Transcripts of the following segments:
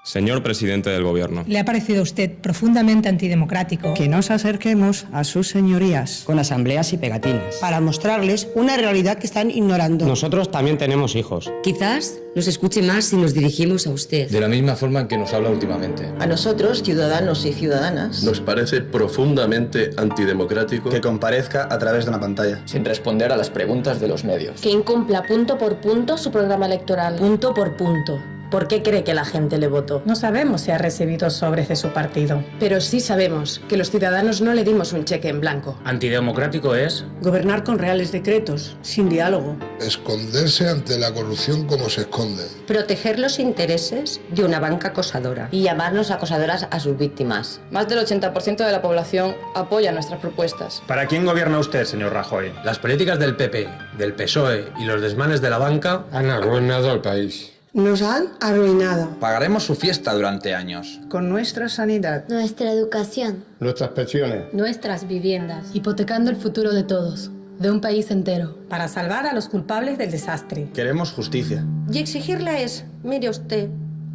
Señor presidente del Gobierno. ¿Le ha parecido a usted profundamente antidemocrático que nos acerquemos a sus señorías con asambleas y pegatinas para mostrarles una realidad que están ignorando? Nosotros también tenemos hijos. Quizás nos escuche más si nos dirigimos a usted. De la misma forma en que nos habla últimamente. A nosotros, ciudadanos y ciudadanas, nos parece profundamente antidemocrático que comparezca a través de una pantalla, sin responder a las preguntas de los medios. Que incumpla punto por punto su programa electoral. Punto por punto. ¿Por qué cree que la gente le votó? No sabemos si ha recibido sobres de su partido. Pero sí sabemos que los ciudadanos no le dimos un cheque en blanco. Antidemocrático es gobernar con reales decretos, sin diálogo. Esconderse ante la corrupción como se esconde. Proteger los intereses de una banca acosadora. Y llamarnos acosadoras a sus víctimas. Más del 80% de la población apoya nuestras propuestas. ¿Para quién gobierna usted, señor Rajoy? Las políticas del PP, del PSOE y los desmanes de la banca han arruinado al país. Nos han arruinado. Pagaremos su fiesta durante años. Con nuestra sanidad, nuestra educación, nuestras pensiones, nuestras viviendas, hipotecando el futuro de todos, de un país entero. Para salvar a los culpables del desastre. Queremos justicia. Y exigirla es, mire usted,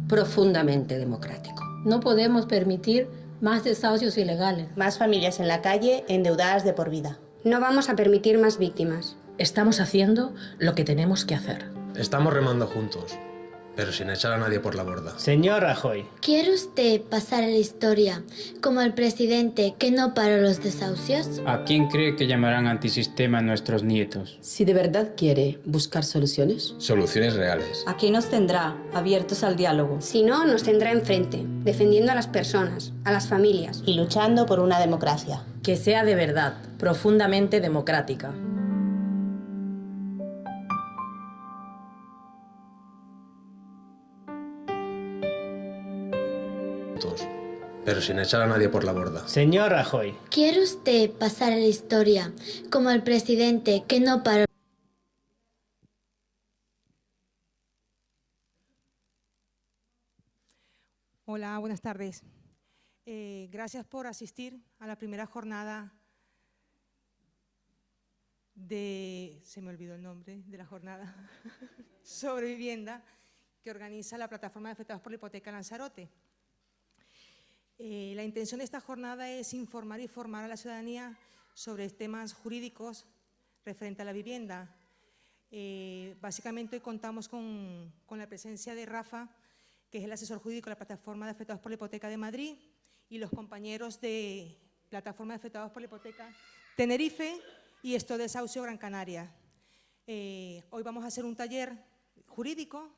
profundamente democrático. No podemos permitir más desahucios ilegales. Más familias en la calle endeudadas de por vida. No vamos a permitir más víctimas. Estamos haciendo lo que tenemos que hacer. Estamos remando juntos, pero sin echar a nadie por la borda. Señor Rajoy, ¿quiere usted pasar a la historia como el presidente que no paró los desahucios? ¿A quién cree que llamarán antisistema nuestros nietos? Si de verdad quiere buscar soluciones. Soluciones reales. Aquí nos tendrá, abiertos al diálogo. Si no, nos tendrá enfrente, defendiendo a las personas, a las familias. Y luchando por una democracia. Que sea de verdad, profundamente democrática. Pero sin echar a nadie por la borda. Señor Rajoy, ¿quiere usted pasar a la historia como el presidente que no paró? Hola, buenas tardes. Gracias por asistir a la primera jornada se me olvidó el nombre de la jornada, sobre vivienda que organiza la Plataforma de Afectados por la Hipoteca Lanzarote. La intención de esta jornada es informar y formar a la ciudadanía sobre temas jurídicos referente a la vivienda. Básicamente hoy contamos con la presencia de Rafa, que es el asesor jurídico de la Plataforma de Afectados por la Hipoteca de Madrid, y los compañeros de Plataforma de Afectados por la Hipoteca Tenerife y Esto Desahucio Gran Canaria. Hoy vamos a hacer un taller jurídico.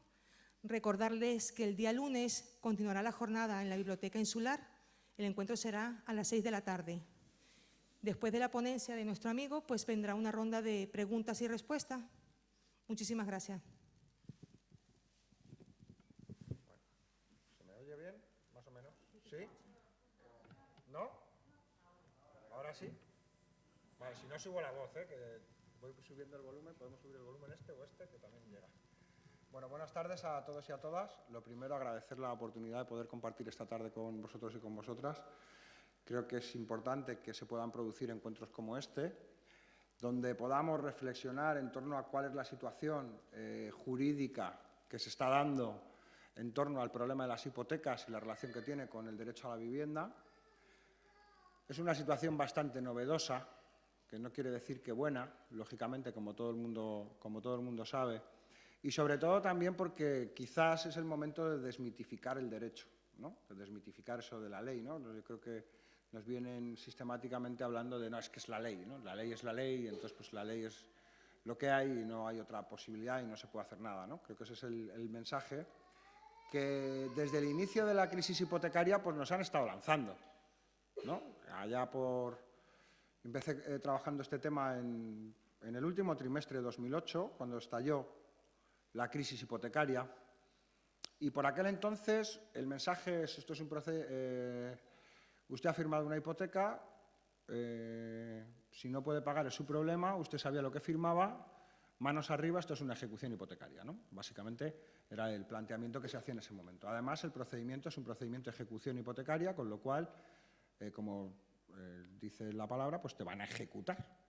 Recordarles que el día lunes continuará la jornada en la Biblioteca Insular. El encuentro será a las 6 de la tarde. Después de la ponencia de nuestro amigo, pues vendrá una ronda de preguntas y respuestas. Muchísimas gracias. ¿Se me oye bien? ¿Más o menos? ¿Sí? ¿No? ¿Ahora sí? Vale, si no subo la voz, que voy subiendo el volumen. Podemos subir el volumen este o este, que también llega. Bueno, buenas tardes a todos y a todas. Lo primero, agradecer la oportunidad de poder compartir esta tarde con vosotros y con vosotras. Creo que es importante que se puedan producir encuentros como este, donde podamos reflexionar en torno a cuál es la situación jurídica que se está dando en torno al problema de las hipotecas y la relación que tiene con el derecho a la vivienda. Es una situación bastante novedosa, que no quiere decir que buena, lógicamente, como todo el mundo sabe. Y sobre todo también porque quizás es el momento de desmitificar el derecho, ¿no? De desmitificar eso de la ley, ¿no? Yo creo que nos vienen sistemáticamente hablando de no, es que es la ley, ¿no? La ley es la ley y entonces pues la ley es lo que hay y no hay otra posibilidad y no se puede hacer nada, ¿no? Creo que ese es el mensaje que desde el inicio de la crisis hipotecaria pues nos han estado lanzando, ¿no? Empecé trabajando este tema en el último trimestre de 2008, cuando estalló la crisis hipotecaria, y por aquel entonces el mensaje es, esto es un proceso, usted ha firmado una hipoteca, si no puede pagar es su problema, usted sabía lo que firmaba, manos arriba, esto es una ejecución hipotecaria, ¿no? Básicamente era el planteamiento que se hacía en ese momento. Además, el procedimiento es un procedimiento de ejecución hipotecaria, con lo cual, como dice la palabra, pues te van a ejecutar.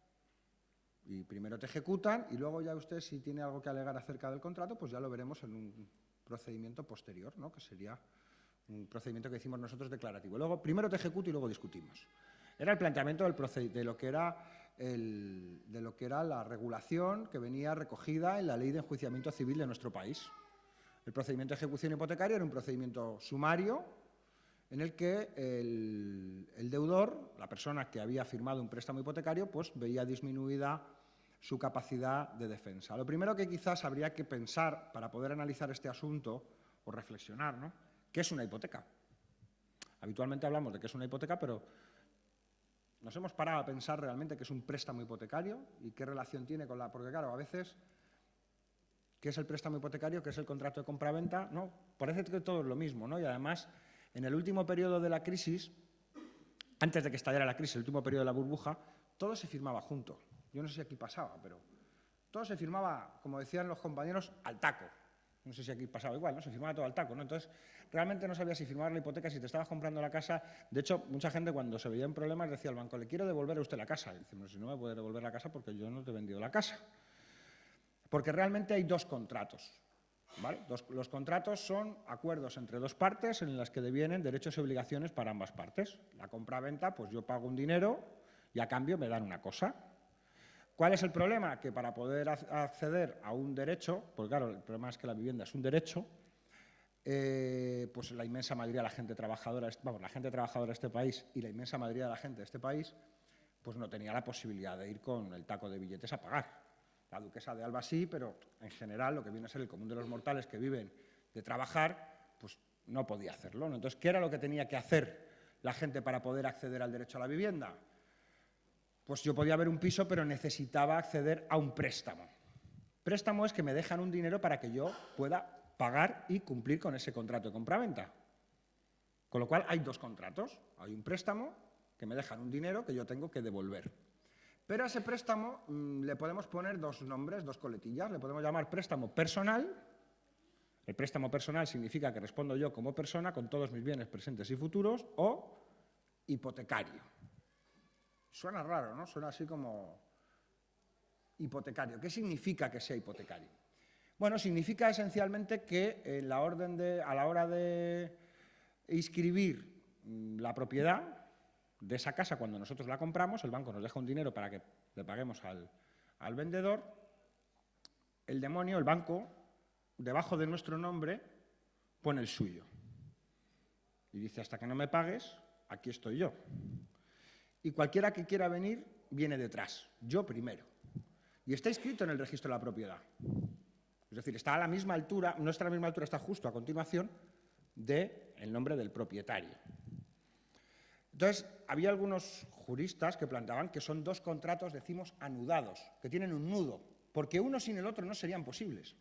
Y primero te ejecutan y luego ya usted, si tiene algo que alegar acerca del contrato, pues ya lo veremos en un procedimiento posterior, ¿no? Que sería un procedimiento que decimos nosotros declarativo. Luego, primero te ejecuto y luego discutimos. Era el planteamiento de lo que era la regulación que venía recogida en la Ley de Enjuiciamiento Civil de nuestro país. El procedimiento de ejecución hipotecaria era un procedimiento sumario en el que el deudor, la persona que había firmado un préstamo hipotecario, pues veía disminuida su capacidad de defensa. Lo primero que quizás habría que pensar para poder analizar este asunto o reflexionar, ¿no? ¿Qué es una hipoteca? Habitualmente hablamos de qué es una hipoteca, pero nos hemos parado a pensar realmente qué es un préstamo hipotecario y qué relación tiene con la... Porque claro, a veces, ¿qué es el préstamo hipotecario? ¿Qué es el contrato de compraventa? No, parece que todo es lo mismo, ¿no? Y además, en el último periodo de la crisis, antes de que estallara la crisis, el último periodo de la burbuja, todo se firmaba junto. Yo no sé si aquí pasaba, pero todo se firmaba, como decían los compañeros, al taco. No sé si aquí pasaba igual, ¿no? Se firmaba todo al taco, ¿no? Entonces, realmente no sabías si firmabas la hipoteca, si te estabas comprando la casa. De hecho, mucha gente cuando se veía en problemas decía al banco, le quiero devolver a usted la casa. Y decimos, si no me puede devolver la casa porque yo no te he vendido la casa. Porque realmente hay dos contratos, ¿vale? Los contratos son acuerdos entre dos partes en las que devienen derechos y obligaciones para ambas partes. La compra-venta, pues yo pago un dinero y a cambio me dan una cosa. ¿Cuál es el problema? Que para poder acceder a un derecho, pues claro, el problema es que la vivienda es un derecho, pues la inmensa mayoría de la gente trabajadora, la gente trabajadora de este país y la inmensa mayoría de la gente de este país, pues no tenía la posibilidad de ir con el taco de billetes a pagar. La duquesa de Alba sí, pero en general lo que viene a ser el común de los mortales que viven de trabajar, pues no podía hacerlo, ¿no? Entonces, ¿qué era lo que tenía que hacer la gente para poder acceder al derecho a la vivienda? Pues yo podía haber un piso, pero necesitaba acceder a un préstamo. Préstamo es que me dejan un dinero para que yo pueda pagar y cumplir con ese contrato de compraventa. Con lo cual hay dos contratos. Hay un préstamo que me dejan un dinero que yo tengo que devolver. Pero a ese préstamo le podemos poner dos nombres, dos coletillas. Le podemos llamar préstamo personal. El préstamo personal significa que respondo yo como persona con todos mis bienes presentes y futuros, o hipotecario. Suena raro, ¿no? Suena así como hipotecario. ¿Qué significa que sea hipotecario? Bueno, significa esencialmente que a la hora de inscribir la propiedad de esa casa cuando nosotros la compramos, el banco nos deja un dinero para que le paguemos al vendedor, el demonio, el banco, debajo de nuestro nombre, pone el suyo. Y dice, hasta que no me pagues, aquí estoy yo. Y cualquiera que quiera venir, viene detrás, yo primero. Y está inscrito en el registro de la propiedad. Es decir, está a la misma altura, no está a la misma altura, está justo a continuación del nombre del propietario. Entonces, había algunos juristas que planteaban que son dos contratos, decimos, anudados, que tienen un nudo, porque uno sin el otro no serían posibles.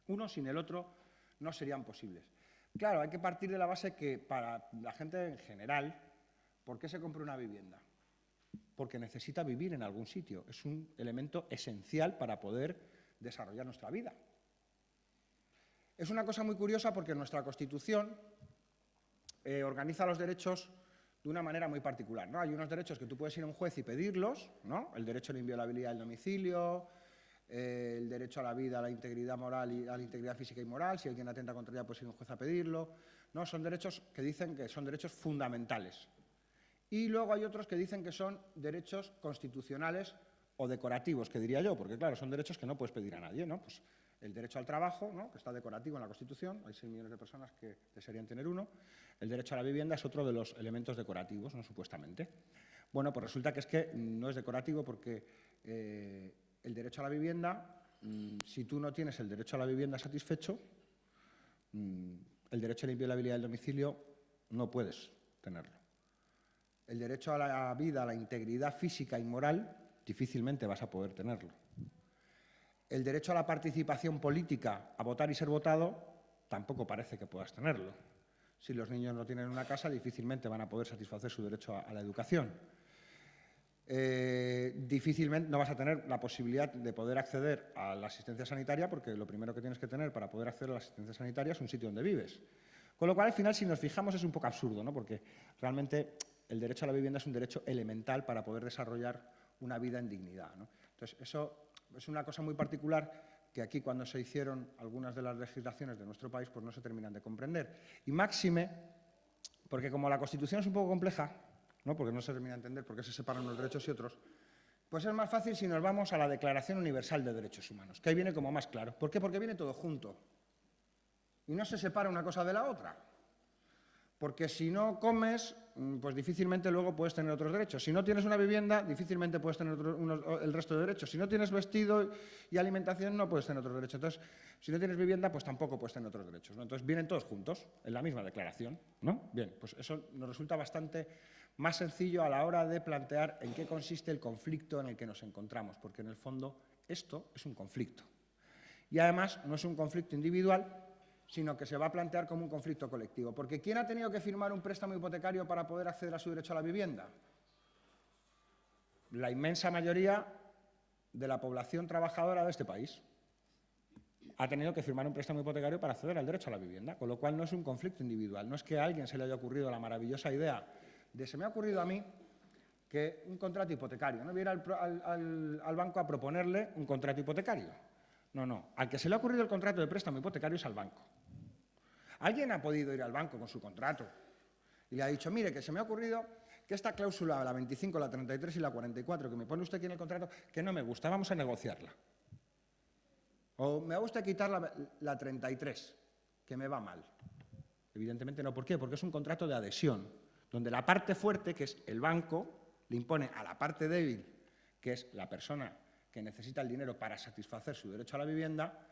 Uno sin el otro no serían posibles. Claro, hay que partir de la base que para la gente en general, ¿por qué se compra una vivienda? Porque necesita vivir en algún sitio. Es un elemento esencial para poder desarrollar nuestra vida. Es una cosa muy curiosa porque nuestra Constitución organiza los derechos de una manera muy particular, ¿no? Hay unos derechos que tú puedes ir a un juez y pedirlos, ¿no? El derecho a la inviolabilidad del domicilio, el derecho a la vida, a la integridad moral y a la integridad física y moral. Si alguien atenta contra ella, puede ir a un juez a pedirlo. No, son derechos que dicen que son derechos fundamentales. Y luego hay otros que dicen que son derechos constitucionales o decorativos, que diría yo, porque claro, son derechos que no puedes pedir a nadie, ¿no? Pues el derecho al trabajo, ¿no? Que está decorativo en la Constitución, hay 6 millones de personas que desearían tener uno. El derecho a la vivienda es otro de los elementos decorativos, ¿no? Supuestamente. Bueno, pues resulta que es que no es decorativo porque el derecho a la vivienda, si tú no tienes el derecho a la vivienda satisfecho, el derecho a la inviolabilidad del domicilio no puedes tenerlo. El derecho a la vida, a la integridad física y moral, difícilmente vas a poder tenerlo. El derecho a la participación política, a votar y ser votado, tampoco parece que puedas tenerlo. Si los niños no tienen una casa, difícilmente van a poder satisfacer su derecho a la educación. Difícilmente no vas a tener la posibilidad de poder acceder a la asistencia sanitaria, porque lo primero que tienes que tener para poder acceder a la asistencia sanitaria es un sitio donde vives. Con lo cual, al final, si nos fijamos, es un poco absurdo, ¿no? Porque realmente el derecho a la vivienda es un derecho elemental para poder desarrollar una vida en dignidad, ¿no? Entonces, eso es una cosa muy particular que aquí cuando se hicieron algunas de las legislaciones de nuestro país pues no se terminan de comprender. Y máxime, porque como la Constitución es un poco compleja, ¿no? Porque no se termina de entender por qué se separan unos derechos y otros, pues es más fácil si nos vamos a la Declaración Universal de Derechos Humanos, que ahí viene como más claro. ¿Por qué? Porque viene todo junto y no se separa una cosa de la otra. Porque si no comes, pues difícilmente luego puedes tener otros derechos. Si no tienes una vivienda, difícilmente puedes tener el resto de derechos. Si no tienes vestido y alimentación, no puedes tener otros derechos. Entonces, si no tienes vivienda, pues tampoco puedes tener otros derechos, ¿no? Entonces, vienen todos juntos, en la misma declaración, ¿no? Bien, pues eso nos resulta bastante más sencillo a la hora de plantear en qué consiste el conflicto en el que nos encontramos, porque en el fondo esto es un conflicto. Y además no es un conflicto individual, sino que se va a plantear como un conflicto colectivo. Porque ¿quién ha tenido que firmar un préstamo hipotecario para poder acceder a su derecho a la vivienda? La inmensa mayoría de la población trabajadora de este país ha tenido que firmar un préstamo hipotecario para acceder al derecho a la vivienda, con lo cual no es un conflicto individual. No es que a alguien se le haya ocurrido la maravillosa idea de se me ha ocurrido a mí que un contrato hipotecario, no voy a ir al banco a proponerle un contrato hipotecario. No, no. Al que se le ha ocurrido el contrato de préstamo hipotecario es al banco. Alguien ha podido ir al banco con su contrato y le ha dicho, mire, que se me ha ocurrido que esta cláusula, la 25, la 33 y la 44, que me pone usted aquí en el contrato, que no me gusta, vamos a negociarla. O me gusta quitar la 33, que me va mal. Evidentemente no. ¿Por qué? Porque es un contrato de adhesión, donde la parte fuerte, que es el banco, le impone a la parte débil, que es la persona que necesita el dinero para satisfacer su derecho a la vivienda,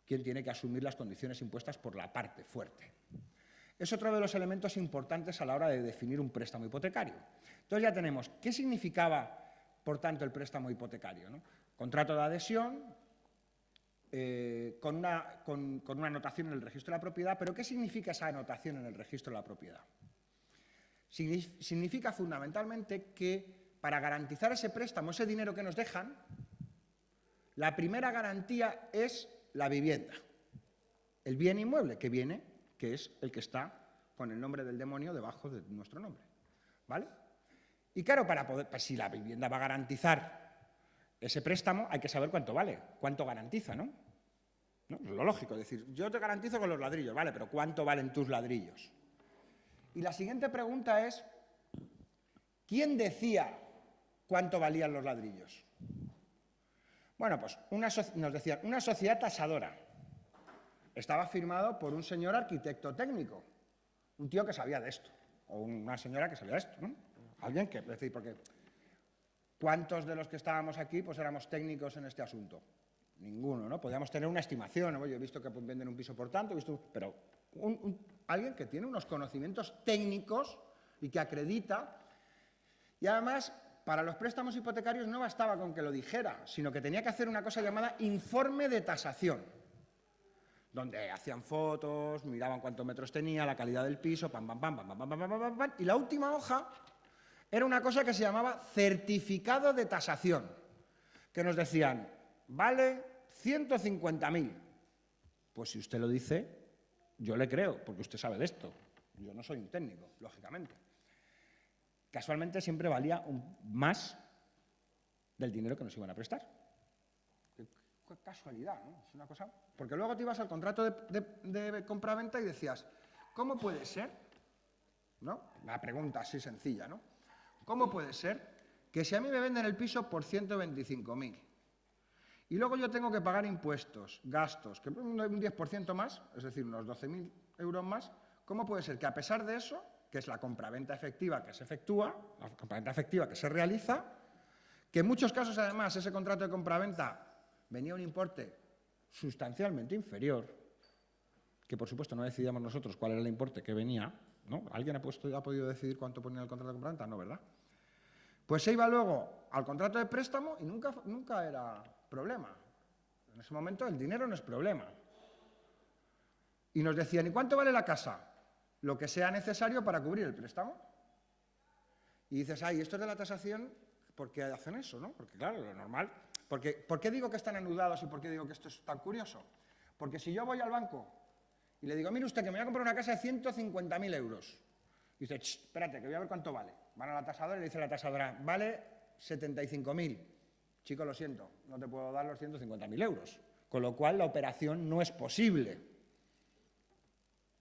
quien tiene que asumir las condiciones impuestas por la parte fuerte. Es otro de los elementos importantes a la hora de definir un préstamo hipotecario. Entonces ya tenemos qué significaba, por tanto, el préstamo hipotecario, ¿no? Contrato de adhesión, con una anotación en el registro de la propiedad, pero ¿qué significa esa anotación en el registro de la propiedad? Significa fundamentalmente que para garantizar ese préstamo, ese dinero que nos dejan, la primera garantía es la vivienda, el bien inmueble que es el que está con el nombre del demonio debajo de nuestro nombre, ¿vale? Y claro, pues si la vivienda va a garantizar ese préstamo, hay que saber cuánto vale, cuánto garantiza, ¿no? ¿No? Lo lógico, es decir, yo te garantizo con los ladrillos, vale, pero ¿cuánto valen tus ladrillos? Y la siguiente pregunta es, ¿quién decía cuánto valían los ladrillos? Bueno, pues nos decían, una sociedad tasadora. Estaba firmado por un señor arquitecto técnico, un tío que sabía de esto, o una señora que sabía de esto, ¿no? Alguien que, es decir, porque ¿cuántos de los que estábamos aquí pues éramos técnicos en este asunto? Ninguno, ¿no? Podíamos tener una estimación, ¿no? Yo he visto que venden un piso por tanto, pero alguien que tiene unos conocimientos técnicos y que acredita. Y además, para los préstamos hipotecarios no bastaba con que lo dijera, sino que tenía que hacer una cosa llamada informe de tasación, donde hacían fotos, miraban cuántos metros tenía, la calidad del piso, pam, pam, pam, pam, pam, pam, pam, pam, pam, pam, y la última hoja era una cosa que se llamaba certificado de tasación, que nos decían, vale 150.000. Pues si usted lo dice, yo le creo, porque usted sabe de esto. Yo no soy un técnico, lógicamente. Casualmente siempre valía más del dinero que nos iban a prestar. Qué casualidad, ¿no? Es una cosa... Porque luego te ibas al contrato de compraventa y decías, ¿cómo puede ser? ¿No? Una pregunta así sencilla, ¿no? ¿Cómo puede ser que si a mí me venden el piso por 125.000 y luego yo tengo que pagar impuestos, gastos, que un 10% más, es decir, unos 12.000 euros más, ¿cómo puede ser que a pesar de eso, que es la compraventa efectiva que se efectúa, la compraventa efectiva que se realiza, que en muchos casos además ese contrato de compraventa venía un importe sustancialmente inferior, que por supuesto no decidíamos nosotros cuál era el importe que venía, ¿no? ¿Alguien ha podido decidir cuánto ponía el contrato de compraventa? No, ¿verdad? Pues se iba luego al contrato de préstamo y nunca era problema. En ese momento el dinero no es problema. Y nos decían, ¿y cuánto vale la casa? Lo que sea necesario para cubrir el préstamo. Y dices, ay, esto es de la tasación, ¿por qué hacen eso, no? Porque claro, lo normal... ¿Por qué digo que están anudados y por qué digo que esto es tan curioso? Porque si yo voy al banco y le digo, mire usted que me voy a comprar una casa de 150.000 euros. Y dice, espérate, que voy a ver cuánto vale. Van a la tasadora y le dice a la tasadora, vale 75.000. Chico, lo siento, no te puedo dar los 150.000 euros. Con lo cual, la operación no es posible.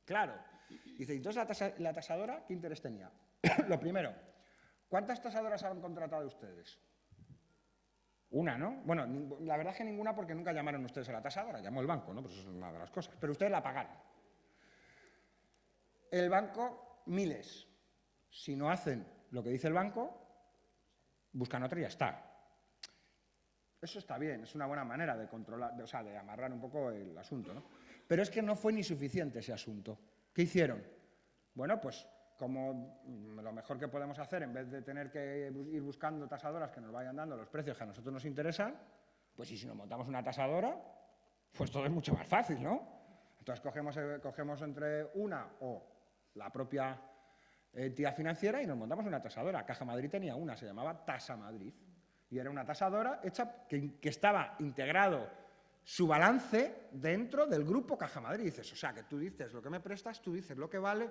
Claro. Dice, entonces la tasadora, ¿qué interés tenía? Lo primero, ¿cuántas tasadoras han contratado ustedes? Una, ¿no? Bueno, la verdad es que ninguna, porque nunca llamaron ustedes a la tasadora, llamó el banco, ¿no? Pues eso es una de las cosas. Pero ustedes la pagaron. El banco, miles. Si no hacen lo que dice el banco, buscan otra y ya está. Eso está bien, es una buena manera de controlar, o sea, de amarrar un poco el asunto, ¿no? Pero es que no fue ni suficiente ese asunto. ¿Qué hicieron? Bueno, pues como lo mejor que podemos hacer, en vez de tener que ir buscando tasadoras que nos vayan dando los precios que a nosotros nos interesan, pues y si nos montamos una tasadora, pues todo es mucho más fácil, ¿no? Entonces cogemos entre una o la propia entidad financiera y nos montamos una tasadora. Caja Madrid tenía una, se llamaba Tasa Madrid. Y era una tasadora hecha que estaba integrado su balance dentro del grupo Caja Madrid. Dices, o sea, que tú dices lo que me prestas, tú dices lo que vale.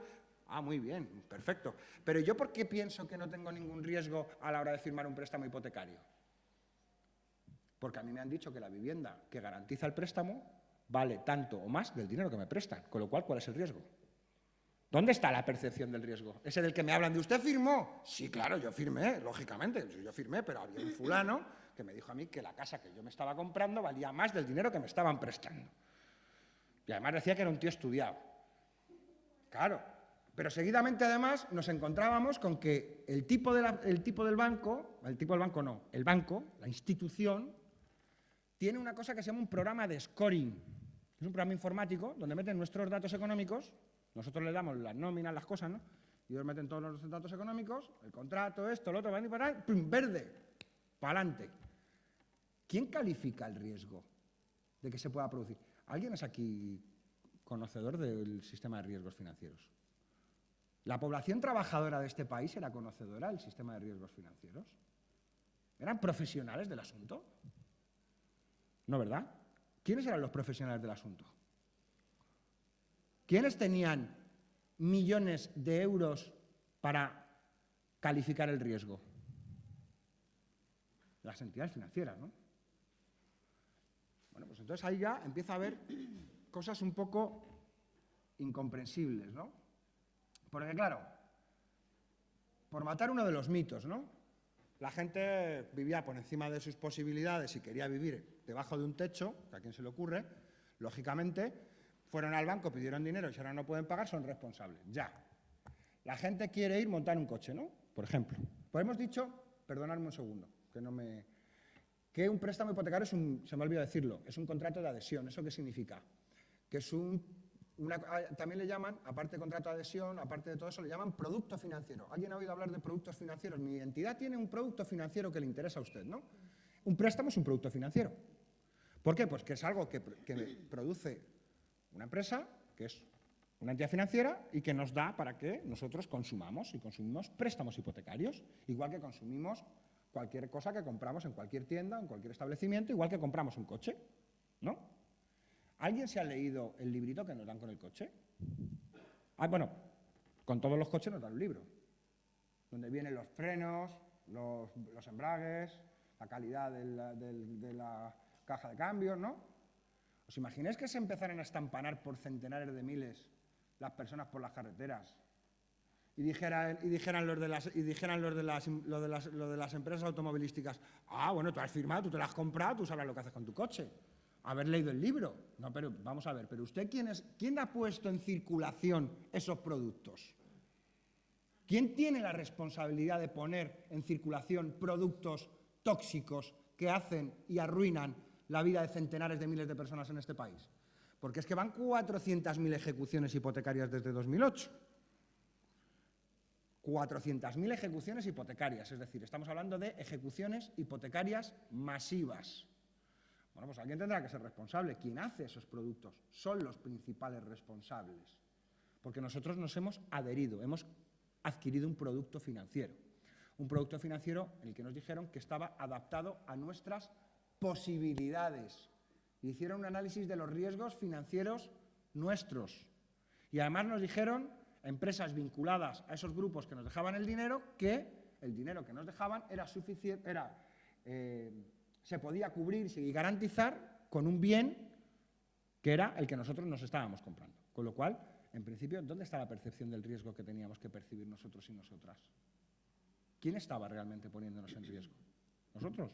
Ah, muy bien, perfecto. Pero ¿yo por qué pienso que no tengo ningún riesgo a la hora de firmar un préstamo hipotecario? Porque a mí me han dicho que la vivienda que garantiza el préstamo vale tanto o más del dinero que me prestan. Con lo cual, ¿cuál es el riesgo? ¿Dónde está la percepción del riesgo? ¿Ese del que me hablan de usted firmó? Sí, claro, yo firmé, lógicamente, yo firmé, pero había un fulano que me dijo a mí que la casa que yo me estaba comprando valía más del dinero que me estaban prestando. Y además decía que era un tío estudiado. Claro, pero seguidamente además nos encontrábamos con que el tipo del banco, la institución, tiene una cosa que se llama un programa de scoring. Es un programa informático donde meten nuestros datos económicos. Nosotros le damos las nóminas, las cosas, ¿no? Y ellos meten todos los datos económicos, el contrato, esto, lo otro, ¡pum! Verde, para adelante. ¿Quién califica el riesgo de que se pueda producir? ¿Alguien es aquí conocedor del sistema de riesgos financieros? ¿La población trabajadora de este país era conocedora del sistema de riesgos financieros? ¿Eran profesionales del asunto? ¿No, verdad? ¿Quiénes eran los profesionales del asunto? ¿Quiénes tenían millones de euros para calificar el riesgo? Las entidades financieras, ¿no? Bueno, pues entonces ahí ya empieza a haber cosas un poco incomprensibles, ¿no? Porque claro, por matar uno de los mitos, ¿no? La gente vivía por encima de sus posibilidades y quería vivir debajo de un techo, que a quien se le ocurre, lógicamente. Fueron al banco, pidieron dinero y si ahora no pueden pagar, son responsables. Ya. La gente quiere ir a montar un coche, ¿no? Por ejemplo. Pues hemos dicho, perdonadme un segundo, que un préstamo hipotecario se me ha olvidado decirlo, es un contrato de adhesión. ¿Eso qué significa? Que es también le llaman, aparte de contrato de adhesión, aparte de todo eso, le llaman producto financiero. ¿Alguien ha oído hablar de productos financieros? Mi entidad tiene un producto financiero que le interesa a usted, ¿no? Un préstamo es un producto financiero. ¿Por qué? Pues que es algo que produce una empresa, que es una entidad financiera y que nos da para que nosotros consumamos y consumimos préstamos hipotecarios, igual que consumimos cualquier cosa que compramos en cualquier tienda, en cualquier establecimiento, igual que compramos un coche, ¿no? ¿Alguien se ha leído el librito que nos dan con el coche? Ah, bueno, con todos los coches nos dan un libro, donde vienen los frenos, los embragues, la calidad de la caja de cambios, ¿no? ¿Os imagináis que se empezaran a estampanar por centenares de miles las personas por las carreteras y dijeran los de las empresas automovilísticas, ah, bueno, tú has firmado, tú te las has comprado, tú sabrás lo que haces con tu coche, haber leído el libro? No, pero vamos a ver, pero usted ¿quién ha puesto en circulación esos productos? ¿Quién tiene la responsabilidad de poner en circulación productos tóxicos que hacen y arruinan la vida de centenares de miles de personas en este país? Porque es que van 400.000 ejecuciones hipotecarias desde 2008. 400.000 ejecuciones hipotecarias, es decir, estamos hablando de ejecuciones hipotecarias masivas. Bueno, pues alguien tendrá que ser responsable. ¿Quién hace esos productos? Son los principales responsables. Porque nosotros nos hemos adherido, hemos adquirido un producto financiero. Un producto financiero en el que nos dijeron que estaba adaptado a nuestras posibilidades. Hicieron un análisis de los riesgos financieros nuestros. Y además nos dijeron, empresas vinculadas a esos grupos que nos dejaban el dinero, que el dinero que nos dejaban era suficiente, se podía cubrir y garantizar con un bien que era el que nosotros nos estábamos comprando. Con lo cual, en principio, ¿dónde está la percepción del riesgo que teníamos que percibir nosotros y nosotras? ¿Quién estaba realmente poniéndonos en riesgo? ¿Nosotros?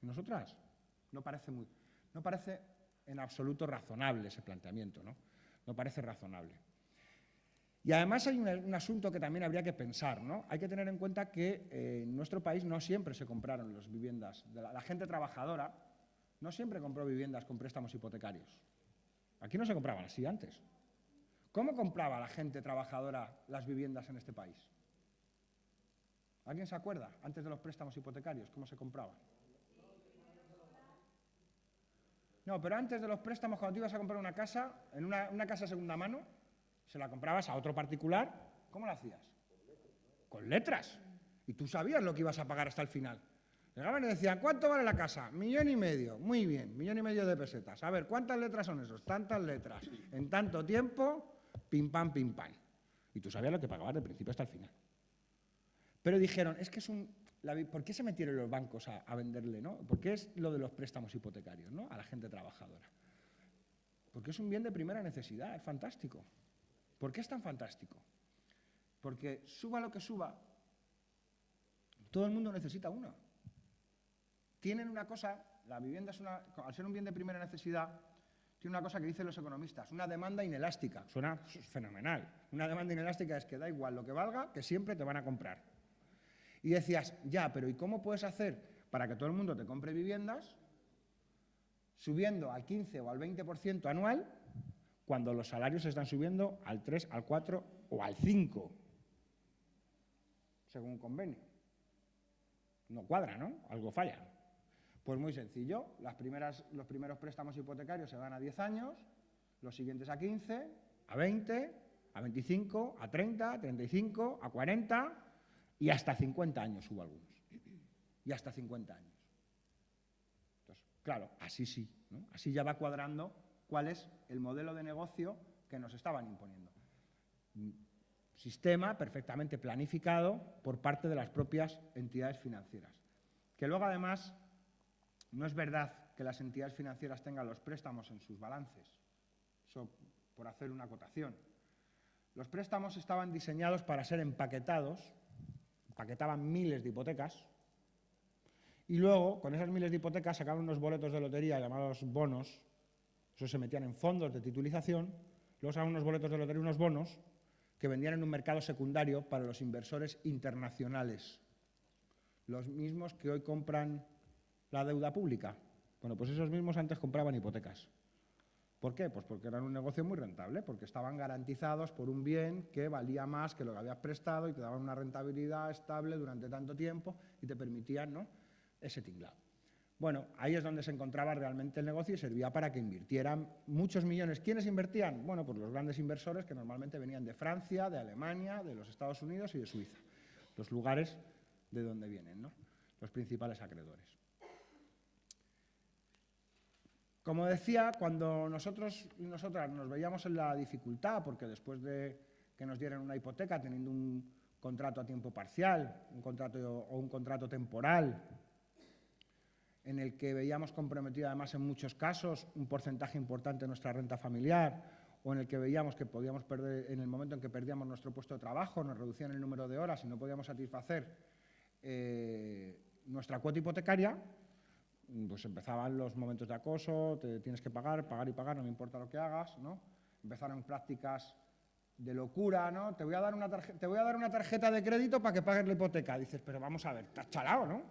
¿Y nosotras? No parece en absoluto razonable ese planteamiento, ¿no? No parece razonable. Y además hay un asunto que también habría que pensar, ¿no? Hay que tener en cuenta que en nuestro país no siempre se compraron las viviendas. La gente trabajadora no siempre compró viviendas con préstamos hipotecarios. Aquí no se compraban así antes. ¿Cómo compraba la gente trabajadora las viviendas en este país? ¿Alguien se acuerda? Antes de los préstamos hipotecarios, ¿cómo se compraban? No, pero antes de los préstamos, cuando te ibas a comprar una casa, en una casa de segunda mano, se la comprabas a otro particular, ¿cómo lo hacías? Con letras. Y tú sabías lo que ibas a pagar hasta el final. Llegaban y decían, ¿cuánto vale la casa? 1,5 millones. Muy bien, 1,5 millones de pesetas. A ver, ¿cuántas letras son esos? Tantas letras. En tanto tiempo, pim, pam, pim, pam. Y tú sabías lo que pagabas de principio hasta el final. Pero dijeron, es que es ¿por qué se metieron los bancos a venderle, ¿no? ¿Por qué es lo de los préstamos hipotecarios, ¿no? A la gente trabajadora? Porque es un bien de primera necesidad, es fantástico. ¿Por qué es tan fantástico? Porque suba lo que suba, todo el mundo necesita una. Tienen una cosa, la vivienda al ser un bien de primera necesidad, tiene una cosa que dicen los economistas, una demanda inelástica. Suena fenomenal. Una demanda inelástica es que da igual lo que valga, que siempre te van a comprar. Y decías, ya, pero ¿y cómo puedes hacer para que todo el mundo te compre viviendas subiendo al 15 o al 20% anual cuando los salarios están subiendo al 3, al 4 o al 5, según un convenio? No cuadra, ¿no? Algo falla. Pues muy sencillo, los primeros préstamos hipotecarios se dan a 10 años, los siguientes a 15, a 20, a 25, a 30, a 35, a 40 y hasta 50 años hubo algunos. Y hasta 50 años. Entonces, claro, así sí, ¿no? Así ya va cuadrando cuál es el modelo de negocio que nos estaban imponiendo. Sistema perfectamente planificado por parte de las propias entidades financieras. Que luego, además, no es verdad que las entidades financieras tengan los préstamos en sus balances. Eso por hacer una acotación. Los préstamos estaban diseñados para ser empaquetados, empaquetaban miles de hipotecas, y luego, con esas miles de hipotecas, sacaban unos boletos de lotería llamados bonos. Eso se metían en fondos de titulización, luego sacaban unos boletos de lotería, unos bonos, que vendían en un mercado secundario para los inversores internacionales. Los mismos que hoy compran la deuda pública. Bueno, pues esos mismos antes compraban hipotecas. ¿Por qué? Pues porque eran un negocio muy rentable, porque estaban garantizados por un bien que valía más que lo que habías prestado y te daban una rentabilidad estable durante tanto tiempo y te permitían, ¿no?, ese tinglado. Bueno, ahí es donde se encontraba realmente el negocio y servía para que invirtieran muchos millones. ¿Quiénes invertían? Bueno, pues los grandes inversores que normalmente venían de Francia, de Alemania, de los Estados Unidos y de Suiza. Los lugares de donde vienen, ¿no?, los principales acreedores. Como decía, cuando nosotros y nosotras nos veíamos en la dificultad, porque después de que nos dieran una hipoteca teniendo un contrato a tiempo parcial, un contrato temporal, en el que veíamos comprometido además en muchos casos un porcentaje importante de nuestra renta familiar, o en el que veíamos que podíamos perder, en el momento en que perdíamos nuestro puesto de trabajo, nos reducían el número de horas y no podíamos satisfacer nuestra cuota hipotecaria, pues empezaban los momentos de acoso, te tienes que pagar y pagar, no me importa lo que hagas, ¿no? Empezaron prácticas de locura, ¿no? Te voy a dar una tarjeta de crédito para que pagues la hipoteca. Dices, pero vamos a ver, estás chalado, ¿no?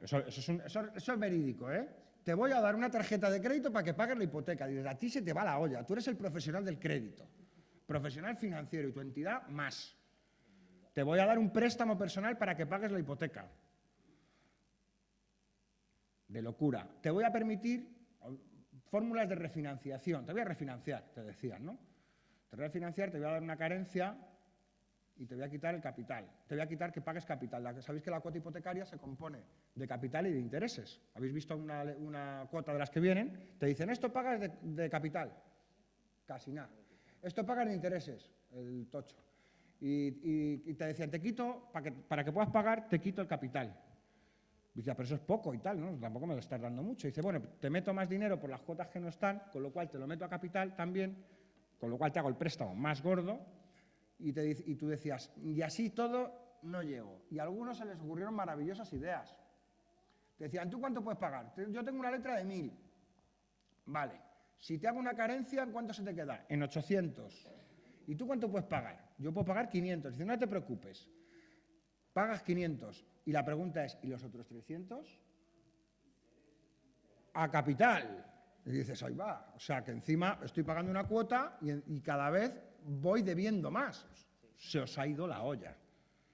Eso es verídico, ¿eh? Te voy a dar una tarjeta de crédito para que pagues la hipoteca. Dices, a ti se te va la olla, tú eres el profesional del crédito, profesional financiero y tu entidad más. Te voy a dar un préstamo personal para que pagues la hipoteca. De locura. Te voy a permitir fórmulas de refinanciación. Te voy a refinanciar, te decían, ¿no? Te voy a refinanciar, te voy a dar una carencia y te voy a quitar el capital. Te voy a quitar que pagues capital. Sabéis que la cuota hipotecaria se compone de capital y de intereses. ¿Habéis visto una cuota de las que vienen? Te dicen, esto pagas de capital. Casi nada. Esto pagas de intereses, el tocho. Y te decían, te quito, para que puedas pagar, te quito el capital. Dice, pero eso es poco y tal, ¿no? Tampoco me lo estás dando mucho. Dice, bueno, te meto más dinero por las cuotas que no están, con lo cual te lo meto a capital también, con lo cual te hago el préstamo más gordo, y tú decías, y así todo no llego. Y a algunos se les ocurrieron maravillosas ideas. Te decían, ¿tú cuánto puedes pagar? Yo tengo una letra de 1000. Vale. Si te hago una carencia, ¿en cuánto se te queda? En 800. ¿Y tú cuánto puedes pagar? Yo puedo pagar 500. Dice, no te preocupes. Pagas 500. Y la pregunta es, ¿y los otros 300? A capital. Y dices, ahí va. O sea, que encima estoy pagando una cuota y cada vez voy debiendo más. Se os ha ido la olla.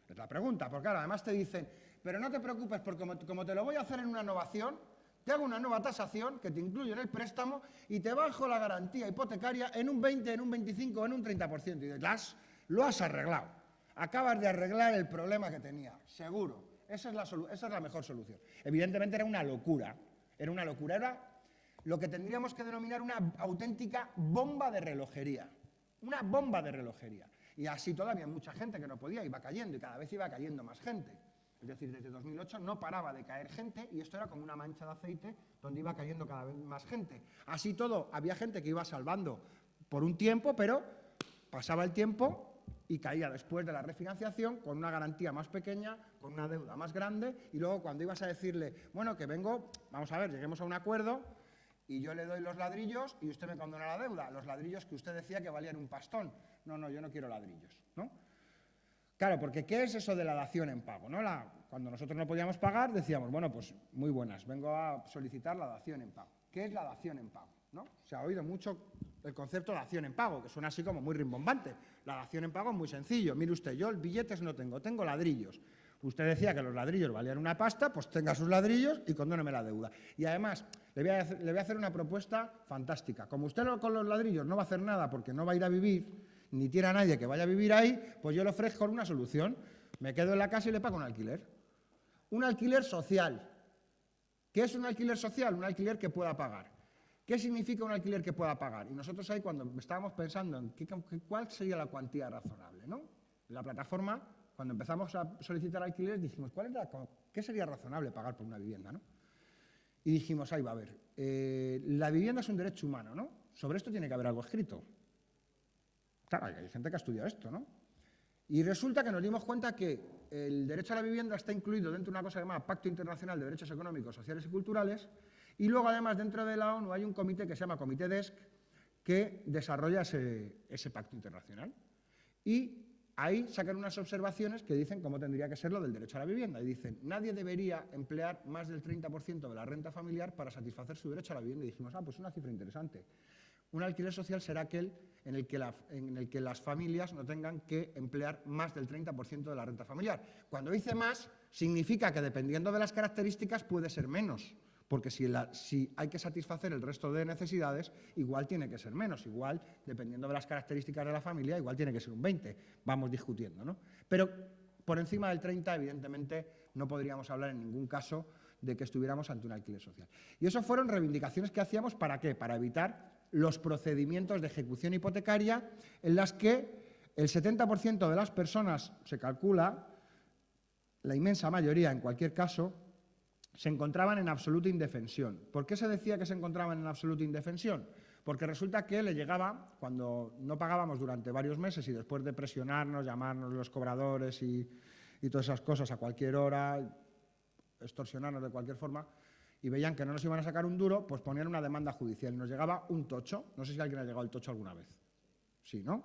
Es la pregunta, porque ahora además te dicen, pero no te preocupes, porque como te lo voy a hacer en una innovación, te hago una nueva tasación que te incluye en el préstamo y te bajo la garantía hipotecaria en un 20, en un 25, en un 30%. Y dices, lo has arreglado. Acabas de arreglar el problema que tenía, seguro. Esa es la mejor solución. Evidentemente era una locura. Era lo que tendríamos que denominar una auténtica bomba de relojería. Una bomba de relojería. Y así todavía mucha gente que no podía, iba cayendo y cada vez iba cayendo más gente. Es decir, desde 2008 no paraba de caer gente y esto era como una mancha de aceite donde iba cayendo cada vez más gente. Así todo, había gente que iba salvando por un tiempo, pero pasaba el tiempo y caía después de la refinanciación con una garantía más pequeña, con una deuda más grande, y luego cuando ibas a decirle, bueno, que vengo, vamos a ver, lleguemos a un acuerdo y yo le doy los ladrillos y usted me condona la deuda, los ladrillos que usted decía que valían un pastón. No, yo no quiero ladrillos, ¿no? Claro, porque ¿qué es eso de la dación en pago? ¿No? Cuando nosotros no podíamos pagar, decíamos, bueno, pues muy buenas, vengo a solicitar la dación en pago. ¿Qué es la dación en pago? ¿No? Se ha oído mucho el concepto de dación en pago, que suena así como muy rimbombante. La dación en pago es muy sencillo. Mire usted, yo billetes no tengo ladrillos. Usted decía que los ladrillos valían una pasta, pues tenga sus ladrillos y condóneme la deuda. Y además, le voy a hacer una propuesta fantástica. Como usted con los ladrillos no va a hacer nada porque no va a ir a vivir, ni tiene a nadie que vaya a vivir ahí, pues yo le ofrezco una solución. Me quedo en la casa y le pago un alquiler. Un alquiler social. ¿Qué es un alquiler social? Un alquiler que pueda pagar. ¿Qué significa un alquiler que pueda pagar? Y nosotros ahí cuando estábamos pensando en cuál sería la cuantía razonable, ¿no? En la plataforma, cuando empezamos a solicitar alquileres, dijimos, ¿qué sería razonable pagar por una vivienda, ¿no? Y dijimos, ahí va, a ver, la vivienda es un derecho humano, ¿no? Sobre esto tiene que haber algo escrito. Claro, hay gente que ha estudiado esto, ¿no? Y resulta que nos dimos cuenta que el derecho a la vivienda está incluido dentro de una cosa llamada Pacto Internacional de Derechos Económicos, Sociales y Culturales, y luego además dentro de la ONU hay un comité que se llama Comité DESC que desarrolla ese pacto internacional. Y ahí sacan unas observaciones que dicen cómo tendría que ser lo del derecho a la vivienda. Y dicen, nadie debería emplear más del 30% de la renta familiar para satisfacer su derecho a la vivienda. Y dijimos, pues una cifra interesante. Un alquiler social será aquel en el que las familias no tengan que emplear más del 30% de la renta familiar. Cuando dice más, significa que dependiendo de las características puede ser menos, porque si hay que satisfacer el resto de necesidades, igual tiene que ser menos, igual, dependiendo de las características de la familia, igual tiene que ser un 20, vamos discutiendo, ¿no? Pero por encima del 30, evidentemente, no podríamos hablar en ningún caso de que estuviéramos ante un alquiler social. Y eso fueron reivindicaciones que hacíamos, ¿para qué? Para evitar los procedimientos de ejecución hipotecaria en las que el 70% de las personas, se calcula, la inmensa mayoría en cualquier caso, se encontraban en absoluta indefensión. ¿Por qué se decía que se encontraban en absoluta indefensión? Porque resulta que le llegaba, cuando no pagábamos durante varios meses y después de presionarnos, llamarnos los cobradores y todas esas cosas a cualquier hora, extorsionarnos de cualquier forma, y veían que no nos iban a sacar un duro, pues ponían una demanda judicial y nos llegaba un tocho. No sé si alguien ha llegado al tocho alguna vez. Sí, ¿no?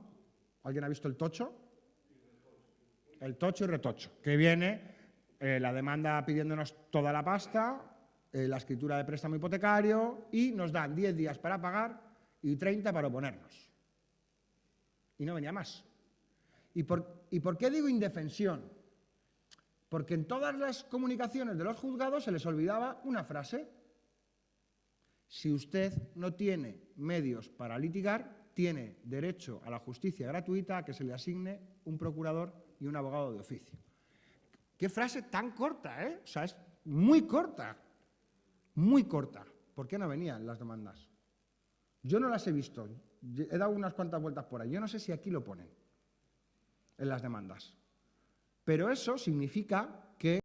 ¿Alguien ha visto el tocho? El tocho y retocho, que viene la demanda pidiéndonos toda la pasta, la escritura de préstamo hipotecario, y nos dan 10 días para pagar y 30 para oponernos. Y no venía más. ¿Y por qué digo indefensión? Porque en todas las comunicaciones de los juzgados se les olvidaba una frase. Si usted no tiene medios para litigar, tiene derecho a la justicia gratuita, a que se le asigne un procurador y un abogado de oficio. Qué frase tan corta, ¿eh? O sea, es muy corta. Muy corta. ¿Por qué no venían las demandas? Yo no las he visto. He dado unas cuantas vueltas por ahí. Yo no sé si aquí lo ponen en las demandas. Pero eso significa